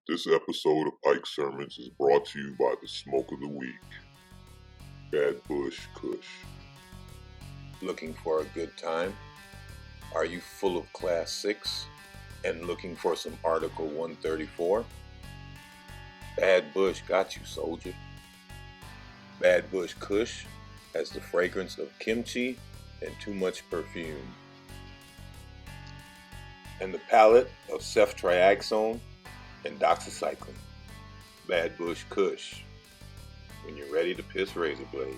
This episode of IKE Sermons is brought to you by the Smoke of the Week, Bad Bush Kush. Looking for a good time? Are you full of Class 6 and looking for some Article 134? Bad Bush got you, soldier. Bad Bush Kush has the fragrance of kimchi and too much perfume, and the palette of ceftriaxone and doxycycline. Bad Bush Kush, when you're ready to piss razor blades.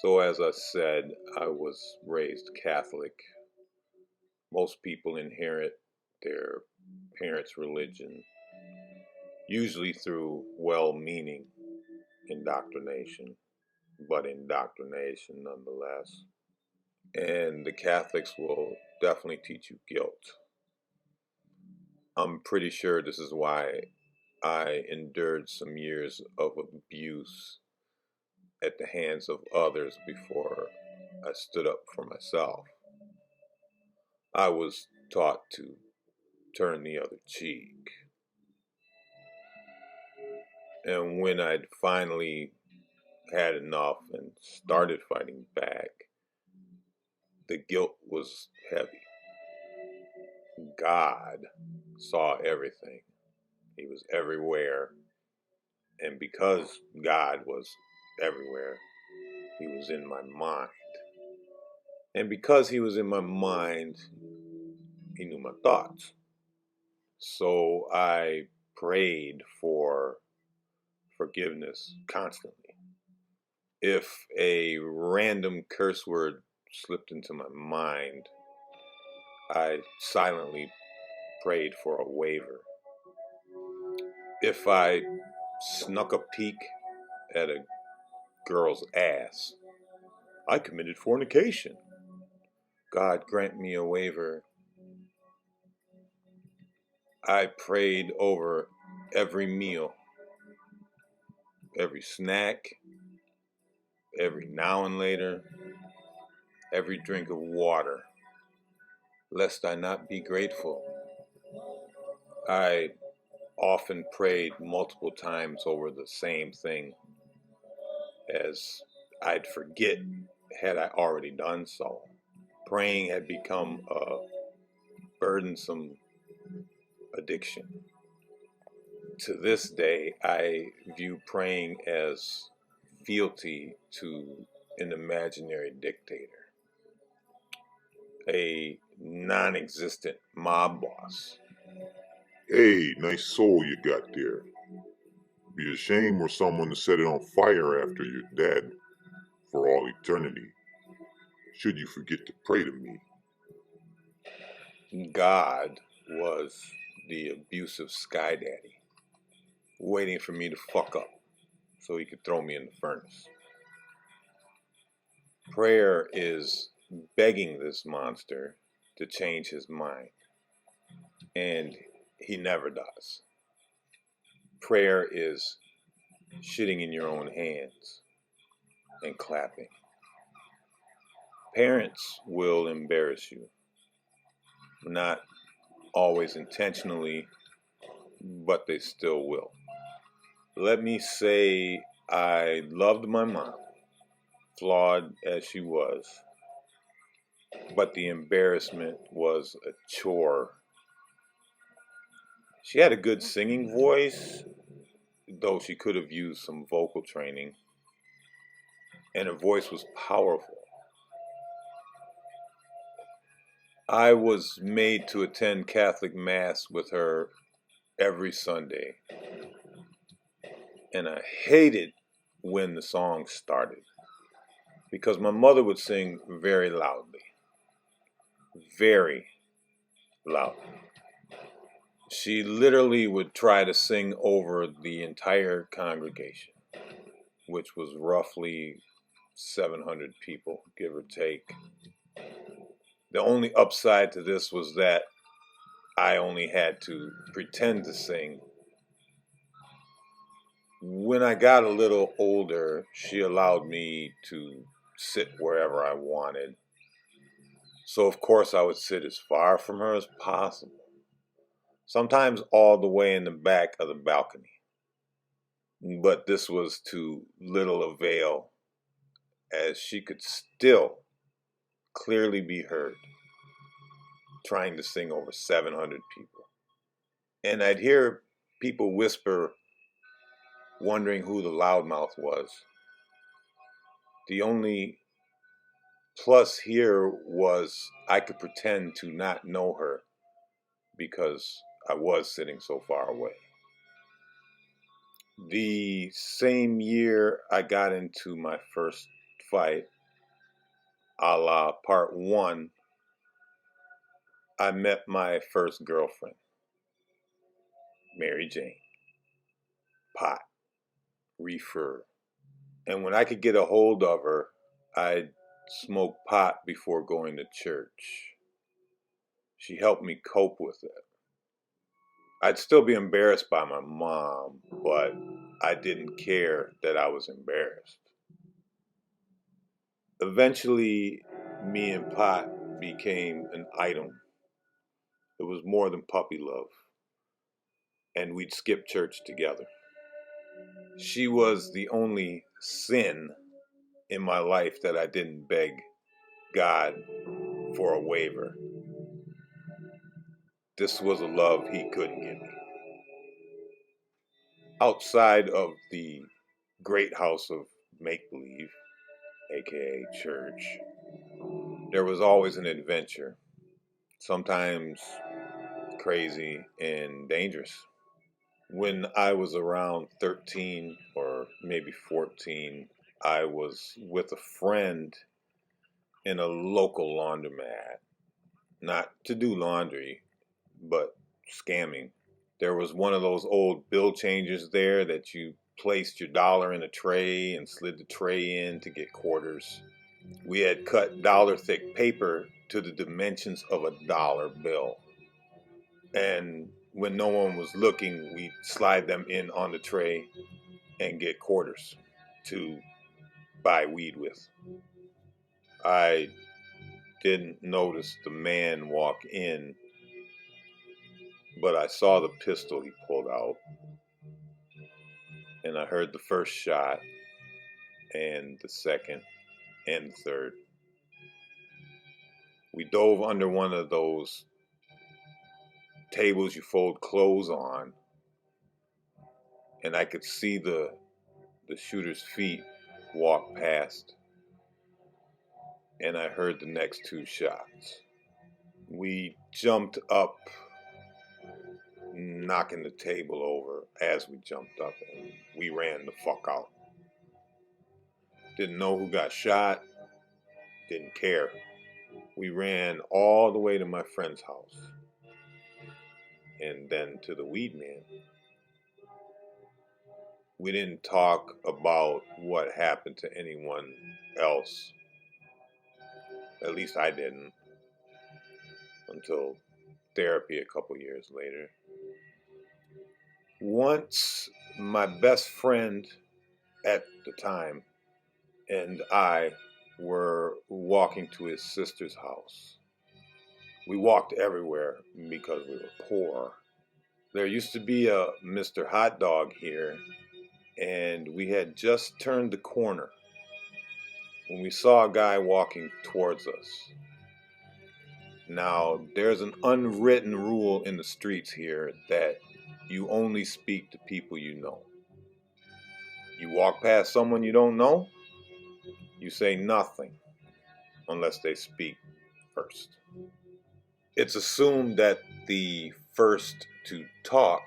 So as I said, I was raised Catholic. Most people inherit their parents' religion, usually through well-meaning indoctrination, but indoctrination nonetheless. And the Catholics will definitely teach you guilt. I'm pretty sure this is why I endured some years of abuse at the hands of others before I stood up for myself. I was taught to turn the other cheek. And when I'd finally had enough and started fighting back, the guilt was heavy. God saw everything. He was everywhere. And because God was everywhere, he was in my mind. And because he was in my mind, he knew my thoughts. So I prayed for forgiveness constantly. If a random curse word slipped into my mind, I silently prayed for a waiver. If I snuck a peek at a girl's ass, I committed fornication. God grant me a waiver. I prayed over every meal, every snack, every now and later, every drink of water, lest I not be grateful. I often prayed multiple times over the same thing, as I'd forget had I already done so. Praying had become a burdensome addiction. To this day, I view praying as fealty to an imaginary dictator, a non-existent mob boss. Hey, nice soul you got there. Be a shame for someone to set it on fire after you're dead for all eternity. Should you forget to pray to me? God was the abusive sky daddy, waiting for me to fuck up so he could throw me in the furnace. Prayer is begging this monster to change his mind, and he never does. Prayer is shitting in your own hands and clapping. Parents will embarrass you, not always intentionally, but they still will. Let me say I loved my mom, flawed as she was, but the embarrassment was a chore. She had a good singing voice, though she could have used some vocal training, and her voice was powerful. I was made to attend Catholic Mass with her every Sunday, and I hated when the song started because my mother would sing very loudly. Very loudly. She literally would try to sing over the entire congregation, which was roughly 700 people, give or take. The only upside to this was that I only had to pretend to sing. When I got a little older, she allowed me to sit wherever I wanted. So, of course, I would sit as far from her as possible, sometimes all the way in the back of the balcony. But this was to little avail, as she could still clearly be heard trying to sing over 700 people. And I'd hear people whisper, wondering who the loudmouth was. The only plus here was I could pretend to not know her because I was sitting so far away. The same year I got into my first fight, a la part one, I met my first girlfriend, Mary Jane. Pot, reefer. And when I could get a hold of her, I'd smoke pot before going to church. She helped me cope with it. I'd still be embarrassed by my mom, but I didn't care that I was embarrassed. Eventually, me and pot became an item. It was more than puppy love, and we'd skip church together. She was the only sin in my life that I didn't beg God for a waiver. This was a love he couldn't give me. Outside of the great house of make-believe, aka church, there was always an adventure, sometimes crazy and dangerous. When I was around 13 or maybe 14, I was with a friend in a local laundromat, not to do laundry, but scamming. There was one of those old bill changers there that you placed your dollar in a tray and slid the tray in to get quarters. We had cut dollar thick paper to the dimensions of a dollar bill. And when no one was looking, we'd slide them in on the tray and get quarters to buy weed with. I didn't notice the man walk in, but I saw the pistol he pulled out, and I heard the first shot and the second and the third. We dove under one of those tables you fold clothes on, and I could see the shooter's feet walk past, and I heard the next two shots. We jumped up, knocking the table over as we jumped up, and we ran the fuck out. Didn't know who got shot, didn't care. We ran all the way to my friend's house, and then to the weed man. We didn't talk about what happened to anyone else. At least I didn't, until therapy a couple years later. Once my best friend at the time and I were walking to his sister's house. We walked everywhere because we were poor. There used to be a Mr. Hot Dog here, and we had just turned the corner when we saw a guy walking towards us. Now, there's an unwritten rule in the streets here that you only speak to people you know. You walk past someone you don't know, you say nothing unless they speak first. It's assumed that the first to talk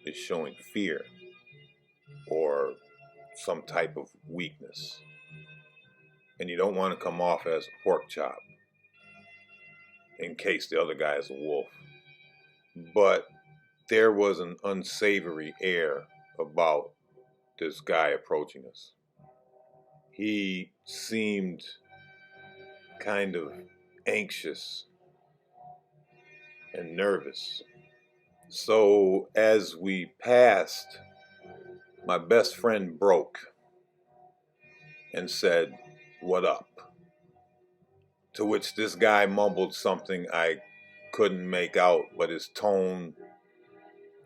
is showing fear or some type of weakness. And you don't want to come off as a pork chop in case the other guy is a wolf. But there was an unsavory air about this guy approaching us. He seemed kind of anxious, and nervous. So as we passed, my best friend broke and said, "What up?" To which this guy mumbled something I couldn't make out, but his tone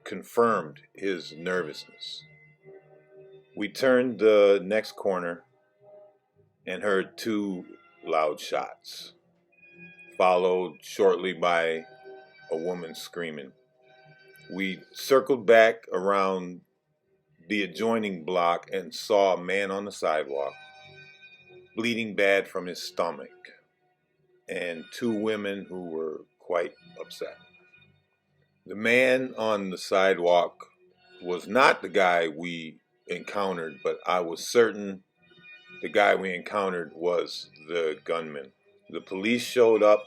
confirmed his nervousness. We turned the next corner and heard two loud shots, followed shortly by a woman screaming. We circled back around the adjoining block and saw a man on the sidewalk, bleeding bad from his stomach, and two women who were quite upset. The man on the sidewalk was not the guy we encountered, but I was certain the guy we encountered was the gunman. The police showed up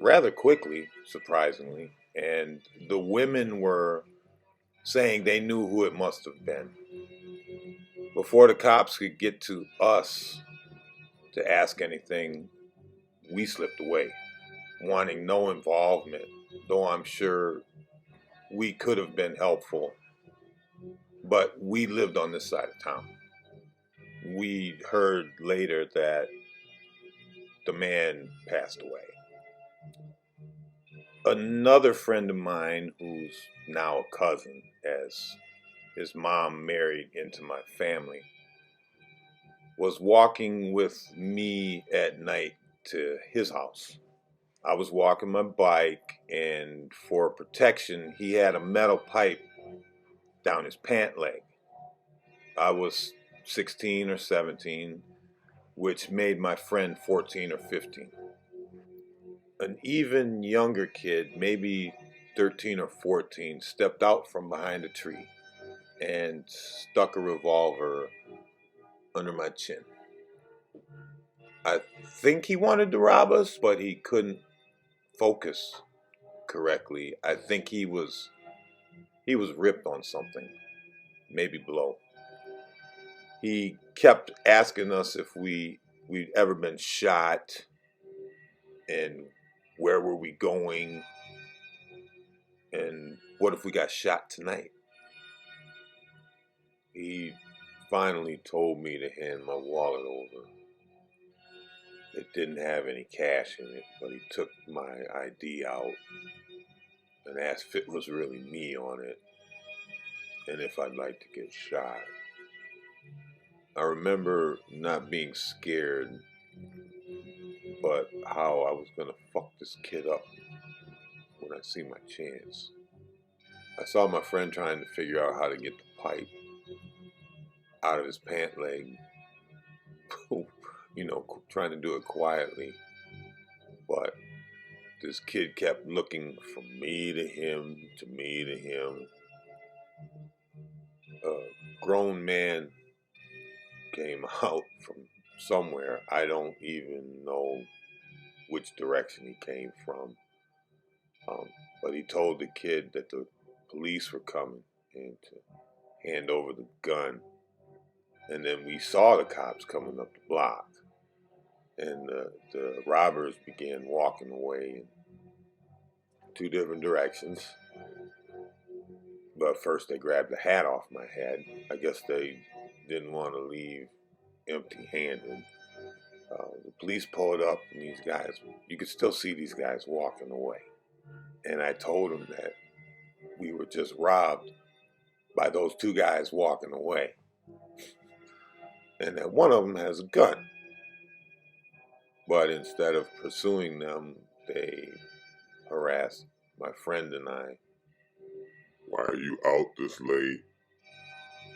rather quickly, surprisingly, and the women were saying they knew who it must have been. Before the cops could get to us to ask anything, we slipped away, wanting no involvement, though I'm sure we could have been helpful. But we lived on this side of town. We heard later that the man passed away. Another friend of mine, who's now a cousin, as his mom married into my family, was walking with me at night to his house. I was walking my bike, and for protection, he had a metal pipe down his pant leg. I was 16 or 17, which made my friend 14 or 15. An even younger kid, maybe 13 or 14, stepped out from behind a tree and stuck a revolver under my chin. I think he wanted to rob us, but he couldn't focus correctly. I think he was ripped on something, maybe blow. He kept asking us if we'd ever been shot and where were we going and what if we got shot tonight. He finally told me to hand my wallet over. It didn't have any cash in it, but he took my ID out and asked if it was really me on it and if I'd like to get shot. I remember not being scared, but how I was gonna fuck this kid up when I see my chance. I saw my friend trying to figure out how to get the pipe out of his pant leg, trying to do it quietly. But this kid kept looking from me to him, to me to him. A grown man came out from somewhere. I don't even know which direction he came from. But he told the kid that the police were coming and to hand over the gun. And then we saw the cops coming up the block. And the robbers began walking away in two different directions. But first they grabbed the hat off my head. I guess they didn't want to leave empty-handed. The police pulled up and these guys, you could still see these guys walking away. And I told them that we were just robbed by those two guys walking away. And that one of them has a gun. But instead of pursuing them, they harassed my friend and I. Why are you out this late?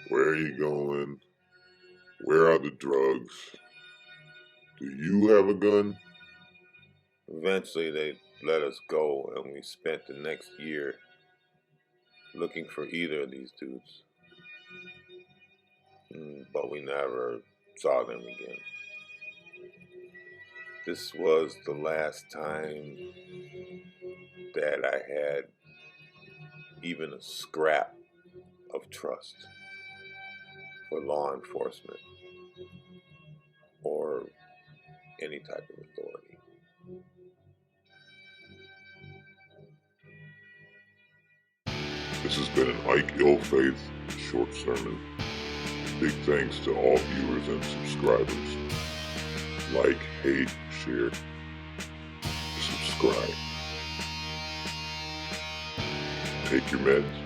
Where are you going? Where are the drugs? Do you have a gun? Eventually they let us go, and we spent the next year looking for either of these dudes. But we never saw them again. This was the last time that I had even a scrap of trust for law enforcement or any type of authority. This has been an Ike Ill Faith short sermon. Big thanks to all viewers and subscribers. Like, hate, share, subscribe. Take your meds.